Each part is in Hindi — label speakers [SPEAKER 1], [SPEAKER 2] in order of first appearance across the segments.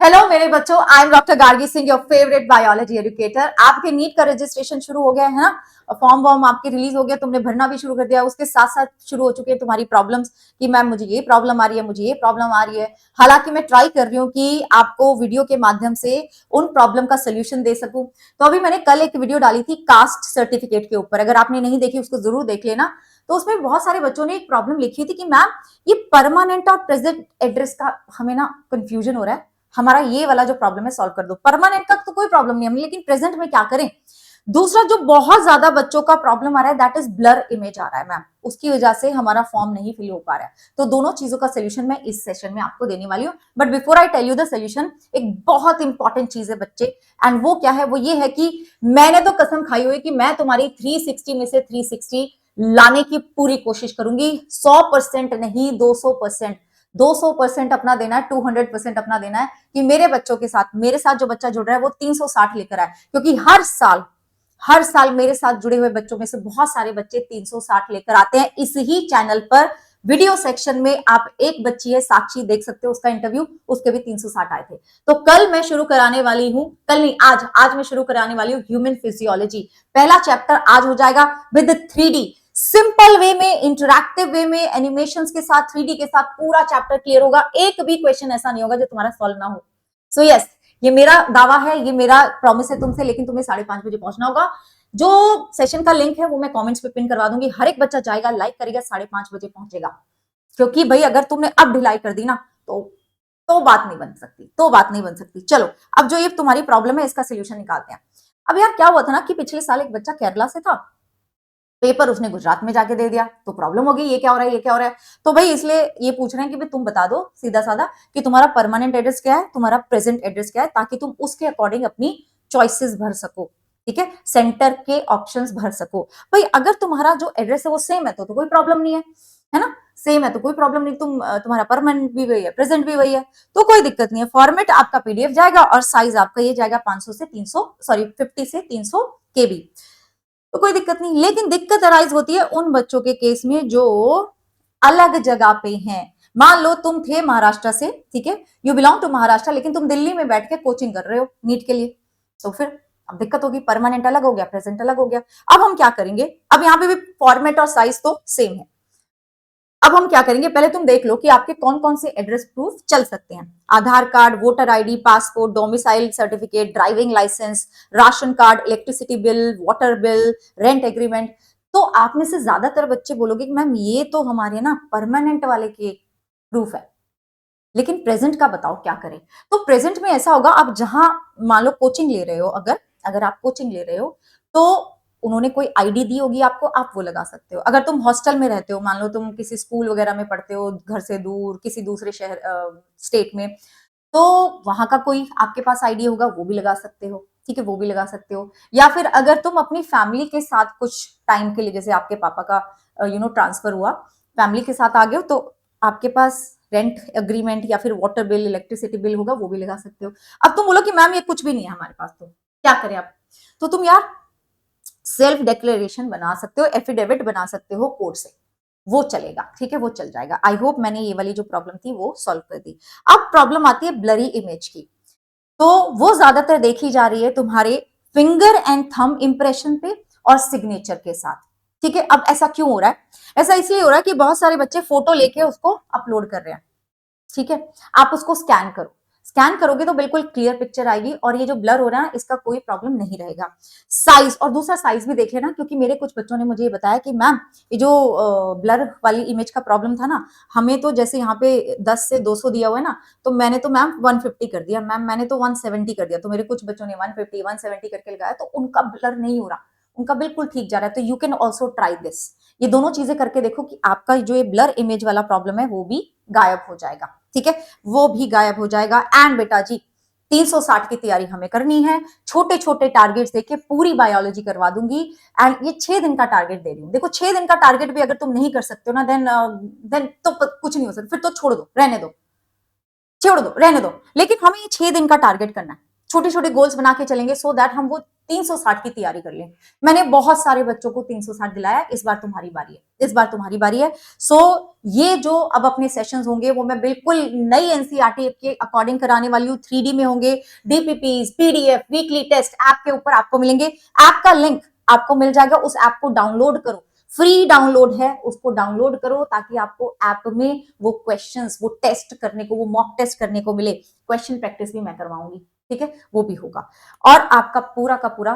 [SPEAKER 1] हेलो मेरे बच्चों, I am doctor Gargi Singh, your favourite biology educator. आपके नीट का रजिस्ट्रेशन शुरू हो गया है ना। फॉर्म वॉर्म आपके रिलीज हो गया, तुमने भरना भी शुरू कर दिया। उसके साथ साथ शुरू हो चुकी है तुम्हारी प्रॉब्लम्स कि मैम मुझे ये प्रॉब्लम आ रही है, मुझे ये प्रॉब्लम आ रही है। हालांकि मैं ट्राई कर रही हूँ कि आपको वीडियो के माध्यम से उन प्रॉब्लम का सोल्यूशन दे सकूं। तो अभी मैंने कल एक वीडियो डाली थी कास्ट सर्टिफिकेट के ऊपर, अगर आपने नहीं देखी उसको जरूर देख लेना। तो उसमें बहुत सारे बच्चों ने एक प्रॉब्लम लिखी थी कि मैम ये परमानेंट और प्रेजेंट एड्रेस का हमें ना कंफ्यूजन हो रहा है, हमारा ये वाला जो प्रॉब्लम है सॉल्व कर दो। परमानेंट का तो कोई प्रॉब्लम नहीं है, लेकिन प्रेजेंट में क्या करें। दूसरा जो बहुत ज्यादा बच्चों का प्रॉब्लम आ रहा है दैट इज ब्लर इमेज आ रहा है मैम, उसकी वजह से हमारा फॉर्म नहीं फिल हो पा रहा है। तो दोनों चीजों का सोल्यूशन मैं इस सेशन में आपको देने वाली हूँ। But before I tell you the solution, एक बहुत इंपॉर्टेंट चीज है बच्चे, एंड वो क्या है, वो ये है कि मैंने तो कसम खाई हुई कि मैं तुम्हारी 360 में से 360 लाने की पूरी कोशिश करूंगी। 100% नहीं, 200%। 200% अपना देना है, 200% अपना देना है कि मेरे बच्चों के साथ, मेरे साथ जो बच्चा जुड़ रहा है वो 360 लेकर आए। क्योंकि हर साल मेरे साथ जुड़े हुए बच्चों में से बहुत सारे बच्चे 360 लेकर आते हैं इस ही चैनल पर। वीडियो सेक्शन में आप एक बच्ची है साक्षी, देख सकते हो उसका इंटरव्यू, उसके भी 360 आए थे। तो कल मैं शुरू कराने वाली हूं, कल नहीं आज मैं शुरू कराने वाली हूं ह्यूमन फिजियोलॉजी। पहला चैप्टर आज हो जाएगा विद 3D, सिंपल वे में, इंटरैक्टिव वे में, एनिमेशंस के साथ, 3D के साथ पूरा चैप्टर क्लियर होगा। एक भी क्वेश्चन ऐसा नहीं होगा जो तुम्हारा सॉल्व ना हो। सो यस, ये मेरा दावा है, ये मेरा प्रॉमिस है तुमसे, लेकिन तुम्हें 5:30 बजे पहुंचना होगा। जो सेशन का लिंक है वो मैं कमेंट्स पे पिन करवा दूंगी। हर एक बच्चा जाएगा, लाइक करेगा, 5:30 बजे पहुंचेगा। क्योंकि भाई अगर तुमने अब ढिलाई कर दी ना तो बात नहीं बन सकती, तो बात नहीं बन सकती। चलो, अब जो ये तुम्हारी प्रॉब्लम है इसका सोल्यूशन निकालते हैं। अब यार क्या हुआ था ना कि पिछले साल एक बच्चा केरला से था, पेपर उसने गुजरात में जाके दे दिया, तो प्रॉब्लम हो गई, ये क्या हो रहा है, ये क्या हो रहा है। तो भाई इसलिए ये पूछ रहे हैं कि भाई तुम बता दो सीधा साधा कि तुम्हारा परमानेंट एड्रेस क्या है, तुम्हारा प्रेजेंट एड्रेस क्या है, ताकि तुम उसके अकॉर्डिंग अपनी चॉइसेस भर सको। ठीक है, सेंटर के ऑप्शंस भर सको। भाई अगर तुम्हारा जो एड्रेस है वो सेम है तो कोई प्रॉब्लम नहीं है ना। सेम है तो कोई प्रॉब्लम नहीं, तुम्हारा परमानेंट भी वही है, प्रेजेंट भी वही है, तो कोई दिक्कत नहीं है। फॉर्मेट आपका पीडीएफ जाएगा और साइज आपका ये जाएगा 500 से 300, सॉरी 50 से 300 केबी, तो कोई दिक्कत नहीं। लेकिन दिक्कत अराइज होती है उन बच्चों के केस में जो अलग जगह पे हैं। मान लो तुम थे महाराष्ट्र से, ठीक है, यू बिलोंग टू महाराष्ट्र, लेकिन तुम दिल्ली में बैठ के कोचिंग कर रहे हो नीट के लिए, तो फिर अब दिक्कत होगी, परमानेंट अलग हो गया, प्रेजेंट अलग हो गया। अब हम क्या करेंगे, अब यहाँ पे भी फॉर्मेट और साइज तो सेम है। अब हम क्या करेंगे, पहले तुम देख लो कि आपके कौन कौन से एड्रेस प्रूफ चल सकते हैं। Aadhaar card, voter ID, passport, domicile certificate, driving licence, ration card, electricity bill, water bill, rent agreement. तो आप में से ज्यादातर बच्चे बोलोगे कि मैम ये तो हमारे ना परमानेंट वाले के प्रूफ है, लेकिन प्रेजेंट का बताओ क्या करें। तो प्रेजेंट में ऐसा होगा, आप जहां मान लो कोचिंग ले रहे हो, अगर अगर आप कोचिंग ले रहे हो तो उन्होंने कोई आईडी दी होगी आपको, आप वो लगा सकते हो। अगर तुम हॉस्टल में रहते हो, मान लो तुम किसी स्कूल वगैरह में पढ़ते हो, घर से दूर किसी दूसरे शहर स्टेट में, तो वहां का कोई आपके पास आईडी होगा, वो भी लगा सकते हो। ठीक है, वो भी लगा सकते हो। या फिर अगर तुम अपनी फैमिली के साथ कुछ टाइम के लिए, जैसे आपके पापा का ट्रांसफर हुआ, फैमिली के साथ आ गए हो, तो आपके पास रेंट एग्रीमेंट या फिर वाटर बिल, इलेक्ट्रिसिटी बिल होगा, वो भी लगा सकते हो। अब तुम बोलो कि मैम ये कुछ भी नहीं है हमारे पास, तो क्या करें आप। तो तुम यार सेल्फ डिक्लेरेशन बना सकते हो, एफिडेविट बना सकते हो कोर्ट से, वो चलेगा। ठीक है, वो चल जाएगा। आई होप मैंने ये वाली जो प्रॉब्लम थी वो सॉल्व कर दी। अब प्रॉब्लम आती है ब्लरी इमेज की, तो वो ज्यादातर देखी जा रही है तुम्हारे फिंगर एंड थंब इंप्रेशन पे और सिग्नेचर के साथ। ठीक है, अब ऐसा क्यों हो रहा है, ऐसा इसलिए हो रहा है कि बहुत सारे बच्चे फोटो लेके उसको अपलोड कर रहे हैं। ठीक है, आप उसको स्कैन करो, स्कैन करोगे तो बिल्कुल क्लियर पिक्चर आएगी, और ये जो ब्लर हो रहा है इसका कोई प्रॉब्लम नहीं रहेगा। साइज, और दूसरा साइज भी देख लेना, क्योंकि मेरे कुछ बच्चों ने मुझे ये बताया कि मैम ये जो ब्लर वाली इमेज का प्रॉब्लम था ना, हमें तो जैसे यहाँ पे 10 से 200 दिया हुआ है ना, तो मैंने तो मैम 150 कर दिया, मैम मैंने तो 170 कर दिया। तो मेरे कुछ बच्चों ने 150 170 करके लगाया, तो उनका ब्लर नहीं हो रहा, उनका बिल्कुल ठीक जा रहा है। तो you can also try this, ये दोनों चीजें करके देखो कि आपका जो ये ब्लर इमेज वाला प्रॉब्लम है वो भी गायब हो जाएगा। ठीक है, वो भी गायब हो जाएगा। एंड बेटा जी 360 की तैयारी हमें करनी है, छोटे छोटे टारगेट्स देके पूरी बायोलॉजी करवा दूंगी। एंड ये 6 दिन का टारगेट दे रही हूँ। देखो 6 दिन का टारगेट भी अगर तुम नहीं कर सकते हो ना, देन तो कुछ नहीं हो सकता, फिर तो छोड़ दो, रहने दो, छोड़ दो, रहने दो। लेकिन हमें ये 6 दिन का टारगेट करना है, छोटे छोटे गोल्स बना के चलेंगे, सो दैट हम वो 360 की तैयारी कर ले। मैंने बहुत सारे बच्चों को 360 दिलाया, इस बार तुम्हारी बारी है, इस बार तुम्हारी बारी है। सो ये जो अब अपने सेशंस होंगे वो मैं बिल्कुल नई एनसीईआरटी के अकॉर्डिंग कराने वाली हूँ, 3D में होंगे, DPPs, PDF, weekly test app के ऊपर आपको मिलेंगे। ऐप का लिंक आपको मिल जाएगा, उस ऐप को डाउनलोड करो, फ्री डाउनलोड है, उसको डाउनलोड करो ताकि आपको ऐप में वो क्वेश्चंस, वो टेस्ट करने को, वो मॉक टेस्ट करने को मिले। क्वेश्चन प्रैक्टिस भी मैं करवाऊंगी, ठीक है, वो भी होगा। और आपका पूरा का पूरा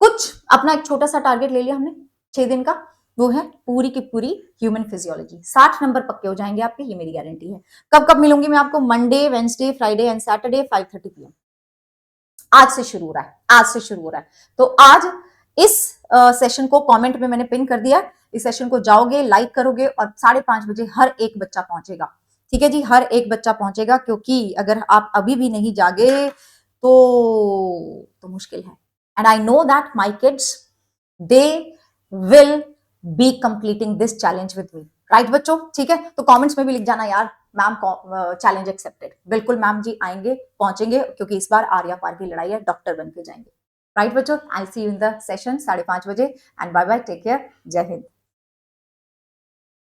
[SPEAKER 1] कुछ अपना एक छोटा सा टारगेट ले लिया हमने 6 दिन का, वो है पूरी की पूरी ह्यूमन फिजियोलॉजी। 60 नंबर पक्के हो जाएंगे आपके, ये मेरी गारंटी है। कब कब मिलूंगी मैं आपको? Monday, Wednesday, Friday and Saturday 5:30 PM। आज से शुरू हो रहा है, आज से शुरू हो रहा है। तो आज इस सेशन को कमेंट में मैंने पिन कर दिया, इस सेशन को जाओगे, लाइक करोगे और 5:30 बजे हर एक बच्चा पहुंचेगा, ठीक है जी, हर एक बच्चा पहुंचेगा। क्योंकि अगर आप अभी भी नहीं जागे तो मुश्किल है। And I know that my kids, they will be completing this challenge with me, right बच्चों? ठीक है, तो कमेंट्स में भी लिख जाना यार मैम चैलेंज एक्सेप्टेड। बिल्कुल मैम जी आएंगे, पहुंचेंगे, क्योंकि इस बार आर्या पार की लड़ाई है, डॉक्टर बन के जाएंगे, राइट बच्चों? I see you in the session 5:30 बजे and bye bye, take care, जय हिंद।